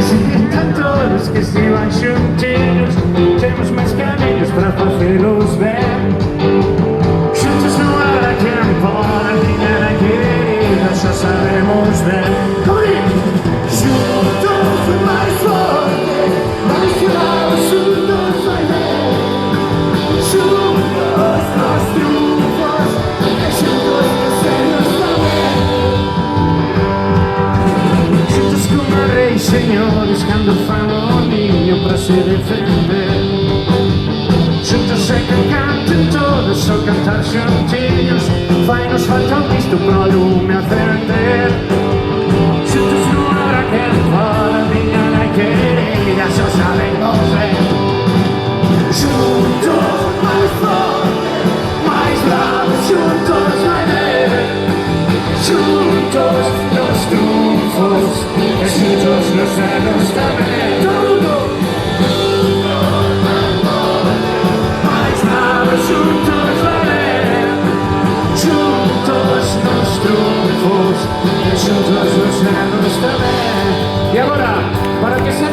Sintam todos que estivam juntinhos, temos mais caminhos para fazê-los ver. Juntos não há quem pode adivinhar a querida, só sabemos ver. Juntos mais forte, mais claro, juntos vai ver. Juntos nós triunfos, juntos vencemos também. Juntos como reis, senhores, quando falam o ninho para se defender. Juntos é que cantem todos, só cantar juntinhos vai-nos faltar isto para o lume acender. Juntos não haverá quem pode adivinhar a querida, só sabemos ver. Juntos mais forte, mais bravo, juntos vai ver. Juntos nos triunfos, e juntos nos anos também. Tudo! Juntos vai ver, juntos nos triunfos, e juntos nos anos também. E agora, para que se